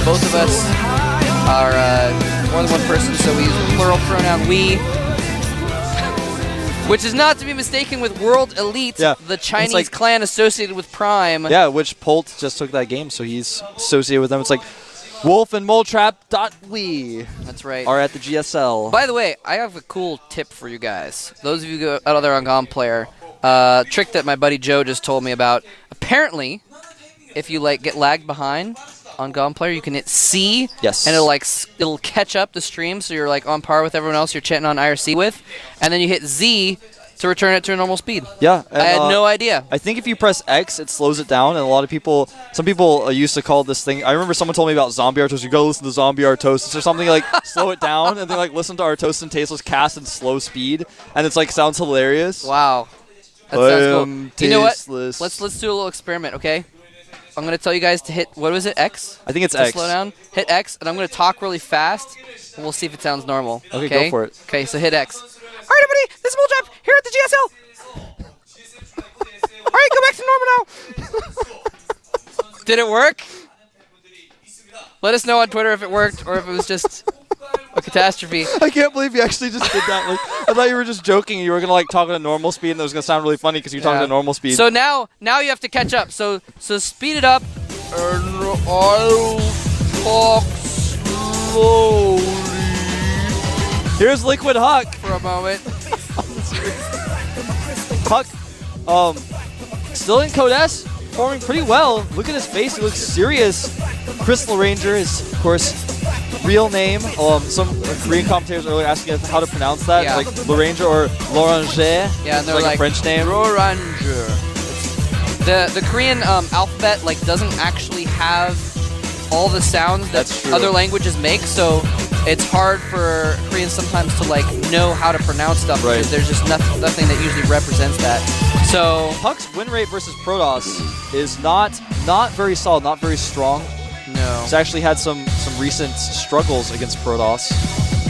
both of us are more than one person, so we use the plural pronoun we. Which is not to be mistaken with World Elite, the Chinese clan associated with Prime. Yeah, which Polt just took that game, so he's associated with them. It's like Wolf and Moletrap.we. That's right. Are at the GSL. By the way, I have a cool tip for you guys. Those of you out there on GOM Player, trick that my buddy Joe just told me about. Apparently, if you get lagged behind on GOM Player, you can hit C, and it'll catch up the stream, so you're on par with everyone else you're chatting on IRC with, and then you hit Z to return it to a normal speed. Yeah, I had no idea. I think if you press X, it slows it down, and a lot of people, some people used to call this thing. I remember someone told me about Zombie Artosis. You go listen to Zombie Artosis or something, slow it down, and they listen to Artosis and Tasteless cast in slow speed, and it's sounds hilarious. Wow, that sounds cool. You know what? Let's do a little experiment, okay? I'm going to tell you guys to hit, what was it, X? I think it's X. Slow down. Hit X, and I'm going to talk really fast, and we'll see if it sounds normal. Okay, go for it. Okay, so hit X. All right, everybody, this is Moletrap here at the GSL. All right, go back to normal now. Did it work? Let us know on Twitter if it worked or if it was just a catastrophe. I can't believe you actually just did that. I thought you were just joking. You were going to talk at a normal speed, and it was going to sound really funny because you're talking at normal speed. So now you have to catch up. So speed it up, and I'll talk slowly. Here's Liquid Huck. For a moment. Huck, still in Code S, performing pretty well. Look at his face. He looks serious. Crystal Ranger is, of course, real name. Some Korean commentators earlier asking us how to pronounce that. Yeah. It's Loranger or Loranger. Yeah, and they're a French name. Loranger. The Korean alphabet doesn't actually have all the sounds that other languages make, so it's hard for Koreans sometimes to know how to pronounce stuff because there's just nothing that usually represents that. So Huck's win rate versus Protoss is not very solid, not very strong. No. He's actually had some recent struggles against Protoss.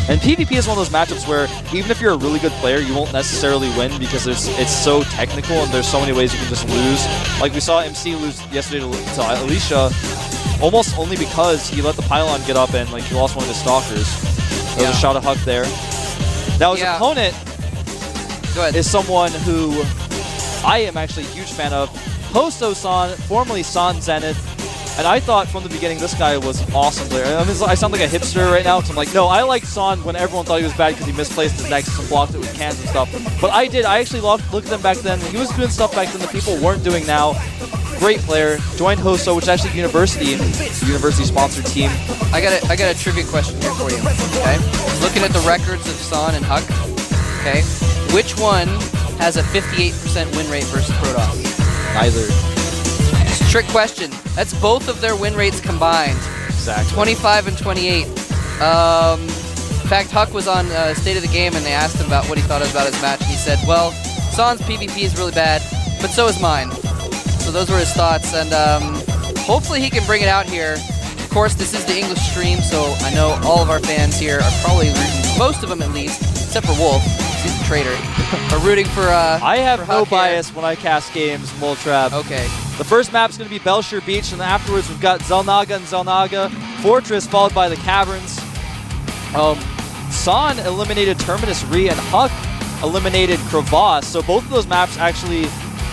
And PvP is one of those matchups where even if you're a really good player, you won't necessarily win because it's so technical and there's so many ways you can just lose. Like we saw MC lose yesterday to Alicia, almost only because he let the pylon get up and he lost one of his stalkers. There was a shot of Huck there. Now his opponent is someone who I am actually a huge fan of, Hosto-san, formerly San Zenith. And I thought from the beginning this guy was awesome player. I mean, I sound like a hipster right now because I'm no, I like San when everyone thought he was bad because he misplaced his Nexus and blocked it with cans and stuff. But I actually looked at him back then. He was doing stuff back then that people weren't doing now. Great player. Joined Hosto, which is actually university-sponsored team. I got a trivia question here for you. Okay, looking at the records of San and Huck. Okay, which one has a 58% win rate versus Protoss? Neither. Trick question. That's both of their win rates combined. Exactly. 25 and 28. In fact, Huck was on State of the Game, and they asked him about what he thought about his match. And he said, well, San's PvP is really bad, but so is mine. So those were his thoughts, and hopefully he can bring it out here. Of course, this is the English stream, so I know all of our fans here are probably rooting, most of them at least, except for Wolf, he's a traitor, are rooting for I have no bias when I cast games, Moletrap. Okay. The first map is going to be Belshire Beach, and afterwards we've got Zelnaga and Zelnaga Fortress, followed by the Caverns. San eliminated Terminus Re, and Huck eliminated Crevasse, so both of those maps actually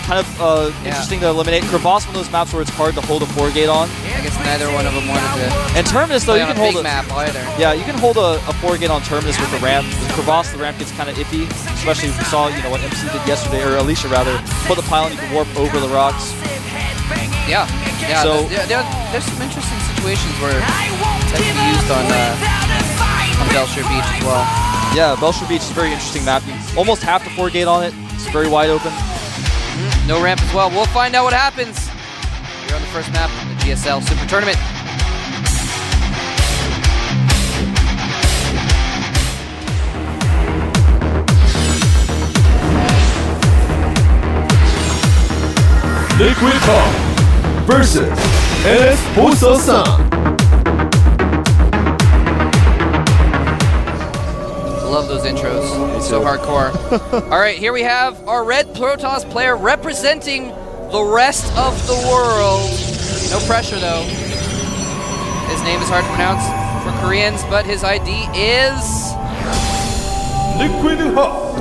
kind of interesting to eliminate. Crevasse, one of those maps where it's hard to hold a 4-gate on. I guess neither one of them wanted to. And Terminus, though, you can hold a map either. Yeah, you can hold a 4-gate on Terminus with the ramp. With Crevasse, the ramp gets kind of iffy, especially if you saw what MC did yesterday, or Alicia rather. Put the pylon, you can warp over the rocks. Yeah. So there's some interesting situations where that can be used on Belshire Beach as well. Yeah, Belshire Beach is a very interesting map. You almost have the 4-gate on it. It's very wide open. No ramp as well. We'll find out what happens here on the first map of the GSL Super Tournament. Liquid Huck versus NS Hosto-san. Love those intros. So hardcore. All right, here we have our red Protoss player representing the rest of the world. No pressure, though. His name is hard to pronounce for Koreans, but his ID is... Liquid Hawk.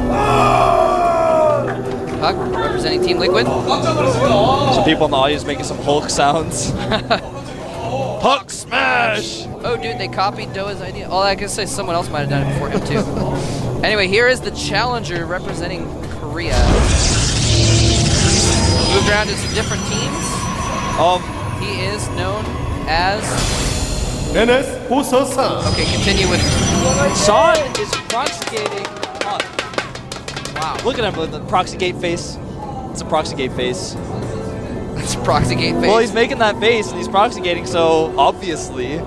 Huck, representing Team Liquid. Some people in the audience making some Hulk sounds. Hulk smash! Oh, dude, they copied Doa's idea. Oh, I guess say someone else might have done it before him, too. Anyway, here is the challenger representing Korea. Moved around to some different teams. He is known as... NS Hoso-san. Okay, continue with... Son is proxy-gating Huck. Wow. Look at him with the proxy gate face. It's a proxy gate face. That's a proxy gate face. Well, he's making that face and he's proxy gating, so obviously.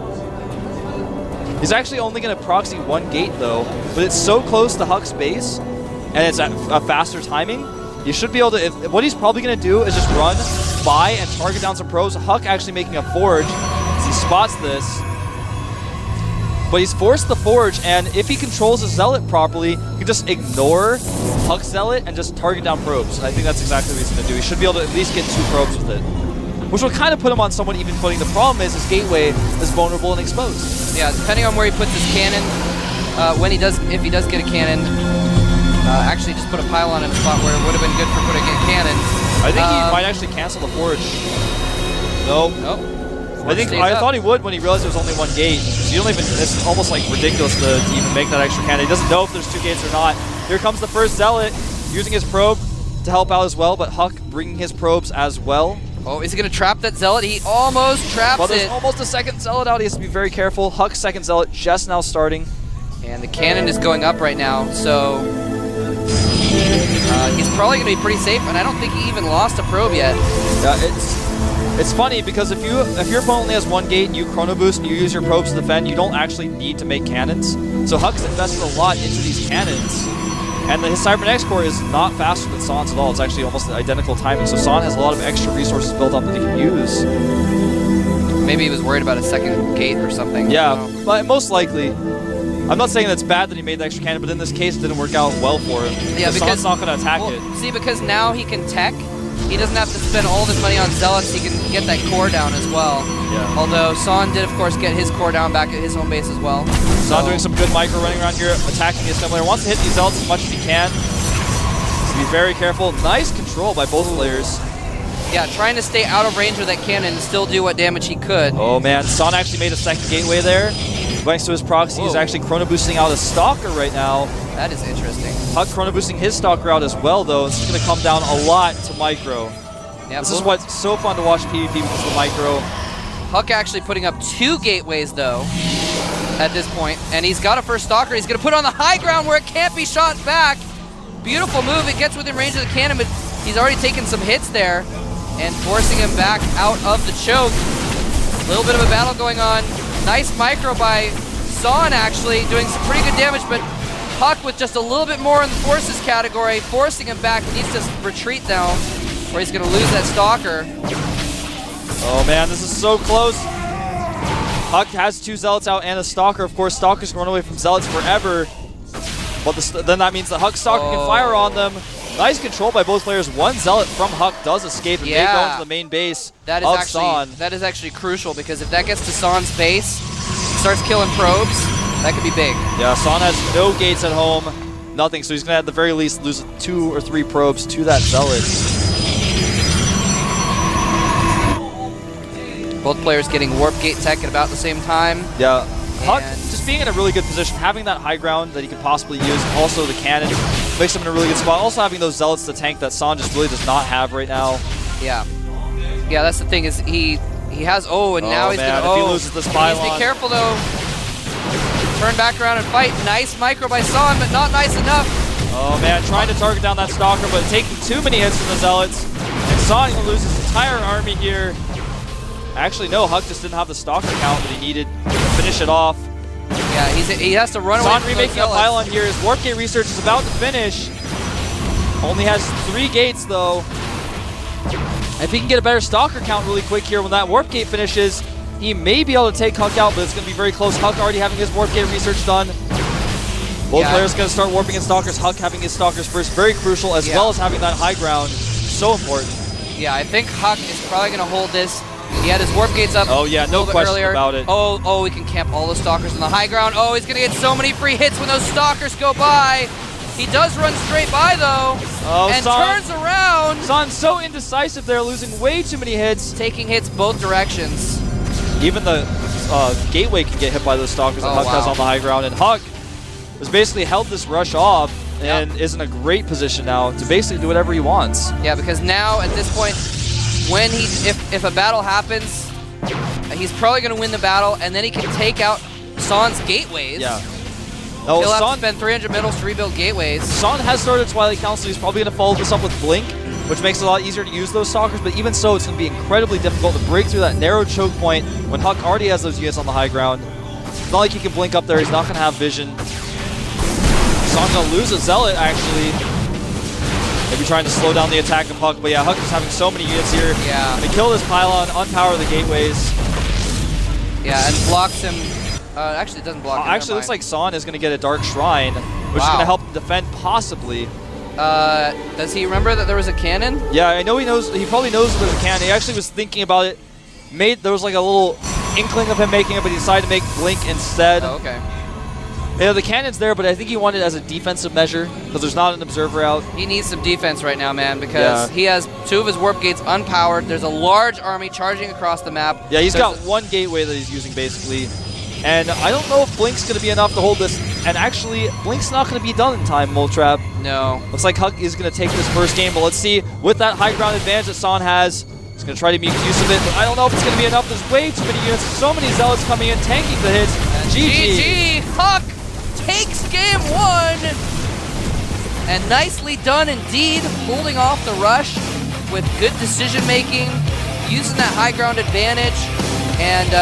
He's actually only going to proxy one gate though, but it's so close to Huck's base and it's at a faster timing. You should be able to, what he's probably going to do is just run by and target down some probes. Huck actually making a forge as he spots this. But he's forced the forge, and if he controls his zealot properly, he can just ignore Huck's zealot and just target down probes. And I think that's exactly what he's going to do. He should be able to at least get 2 probes with it, which will kind of put him on somewhat even footing. The problem is his gateway is vulnerable and exposed. Yeah, depending on where he puts his cannon, if he does get a cannon, actually just put a pylon in a spot where it would have been good for putting a cannon. I think he might actually cancel the forge. Nope. Nope. I thought he would when he realized there was only 1 gate. So you don't even, it's almost like ridiculous to even make that extra cannon. He doesn't know if there's 2 gates or not. Here comes the first zealot, using his probe to help out as well, but Huck bringing his probes as well. Oh, is he going to trap that zealot? He almost traps Well, there's it. almost a second zealot out. He has to be very careful. Huck's second zealot just now starting. And the cannon is going up right now, so he's probably going to be pretty safe, and I don't think he even lost a probe yet. It's funny because if your opponent only has 1 gate and you chrono boost and you use your probes to defend, you don't actually need to make cannons. So Huck's invested a lot into these cannons. And his Cybernetics core is not faster than Son's at all. It's actually almost identical timing. So Son has a lot of extra resources built up that he can use. Maybe he was worried about a second gate or something. Yeah, but most likely. I'm not saying that's bad that he made the extra cannon, but in this case it didn't work out well for him. Yeah, because Son's not going to attack it. See, because now he can tech. He doesn't have to spend all this money on zealots. He can get that core down as well. Yeah. Although Son did, of course, get his core down back at his home base as well. Son doing some good micro running around here, attacking the assembler. Wants to hit these zealots as much as he can. So be very careful. Nice control by both players. Yeah, trying to stay out of range with that cannon and still do what damage he could. Oh man, Son actually made a second gateway there. Thanks to his proxy, he's actually chrono boosting out a stalker right now. That is interesting. Huck chrono boosting his stalker out as well though. This is going to come down a lot to micro. Yeah, this is what's so fun to watch PvP because of the micro. Huck actually putting up 2 gateways though at this point, and he's got a first stalker. He's going to put it on the high ground where it can't be shot back. Beautiful move. It gets within range of the cannon, but he's already taken some hits there and forcing him back out of the choke. A little bit of a battle going on. Nice micro by Son actually, doing some pretty good damage, but Huck with just a little bit more in the forces category, forcing him back. He needs to retreat now, or he's going to lose that stalker. Oh man, this is so close. Huck has 2 zealots out and a stalker. Of course, stalkers can run away from zealots forever, but then that means the Huck stalker can fire on them. Nice control by both players. 1 zealot from Huck does escape and they go into the main base of Son. That is actually crucial, because if that gets to Son's base, starts killing probes, that could be big. Yeah, Son has no gates at home, nothing, so he's going to at the very least lose 2 or 3 probes to that zealot. Both players getting warp gate tech at about the same time. Yeah, Huck just being in a really good position, having that high ground that he could possibly use, also the cannon, makes him in a really good spot. Also having those zealots to tank that Son just really does not have right now. Yeah. Yeah, that's the thing, is he has, and now he's going to, if he loses this pylon. He needs to be careful though. Turn back around and fight. Nice micro by Son, but not nice enough. Oh man, trying to target down that stalker, but taking too many hits from the zealots. And Son will lose his entire army here. Actually, no, Huck just didn't have the stalker count that he needed to finish it off. Yeah, he has to run away Son from remaking a pylon here. His warp gate research is about to finish. Only has 3 gates though. If he can get a better stalker count really quick here when that warp gate finishes, he may be able to take Huck out, but it's going to be very close. Huck already having his warp gate research done. Both players going to start warping in stalkers. Huck having his stalkers first, very crucial, as well as having that high ground. So important. Yeah, I think Huck is probably going to hold this He had his warp gates up. Oh yeah, no question about it. Oh, he can camp all the stalkers on the high ground. Oh, he's gonna get so many free hits when those stalkers go by. He does run straight by though, and turns around. Son's so indecisive there, losing way too many hits. Taking hits both directions. Even the gateway can get hit by those stalkers that Huck has on the high ground, and Huck has basically held this rush off and is in a great position now to basically do whatever he wants. Yeah, because now at this point, when if a battle happens, he's probably going to win the battle, and then he can take out Son's gateways. Yeah. No, He'll have to spend 300 middles to rebuild gateways. Son has started Twilight Council. He's probably going to follow this up with Blink, which makes it a lot easier to use those stalkers, but even so, it's going to be incredibly difficult to break through that narrow choke point when Huck already has those units on the high ground. It's not like he can blink up there. He's not going to have vision. Son's going to lose a Zealot, actually. Maybe trying to slow down the attack of Huck, but yeah, Huck is having so many units here. Yeah. They kill this pylon, unpower the gateways. Yeah, and blocks him. Actually, it doesn't block him. Actually, it looks like Son is going to get a Dark Shrine, which is going to help him defend, possibly. Does he remember that there was a cannon? Yeah, I know he knows. He probably knows there's a cannon. He actually was thinking about it. There was like a little inkling of him making it, but he decided to make Blink instead. Oh, okay. Yeah, the cannon's there, but I think he wanted it as a defensive measure because there's not an observer out. He needs some defense right now, man, because he has 2 of his warp gates unpowered. There's a large army charging across the map. Yeah, he's got 1 gateway that he's using, basically. And I don't know if Blink's going to be enough to hold this. And actually, Blink's not going to be done in time, Moltrap. No. Looks like Huck is going to take this first game, but let's see. With that high ground advantage that Son has, he's going to try to make use of it, but I don't know if it's going to be enough. There's way too many units. So many Zealots coming in, tanking the hits. And GG! Huck takes game 1! And nicely done indeed, holding off the rush with good decision making, using that high ground advantage, and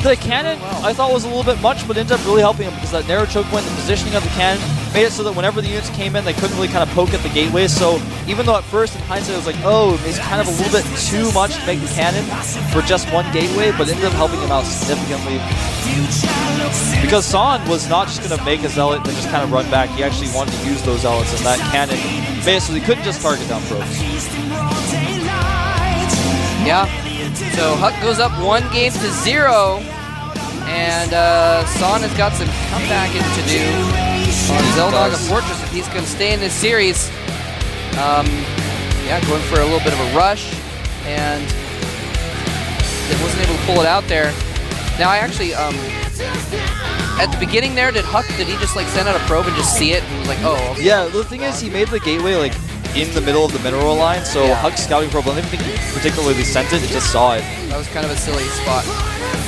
the cannon, I thought, was a little bit much, but ended up really helping him because that narrow choke point, the positioning of the cannon, made it so that whenever the units came in, they couldn't really kind of poke at the gateway. So even though at first, in hindsight, it was like, oh, it's kind of a little bit too much to make the cannon for just 1 gateway, but it ended up helping him out significantly. Because Son was not just going to make a Zealot and just kind of run back. He actually wanted to use those Zealots, and that cannon basically couldn't just target down probes. Yeah. So Huck goes up 1-0, and Son has got some comebacking to do on Zeldog of Fortress if he's going to stay in this series. Yeah, going for a little bit of a rush, and it wasn't able to pull it out there. Now I actually, at the beginning there, did he just like send out a probe and just see it and was like, oh. Okay. Yeah, the thing is, he made the gateway like in the middle of the mineral line, so Huck's scouting probe, I don't think he particularly sent it, it just saw it. That was kind of a silly spot.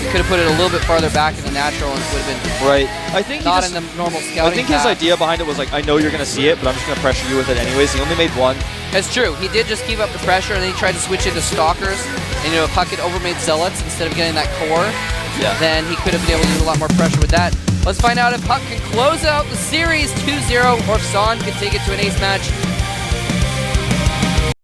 You could have put it a little bit farther back in the natural and it would have been I think not in the normal scouting I think his idea behind it was like, I know you're going to see it, but I'm just going to pressure you with it anyways. He only made 1. That's true. He did just keep up the pressure, and then he tried to switch into Stalkers. And if Huck had overmade Zealots instead of getting that core, then he could have been able to do a lot more pressure with that. Let's find out if Huck can close out the series 2-0 or if Son can take it to an ace match.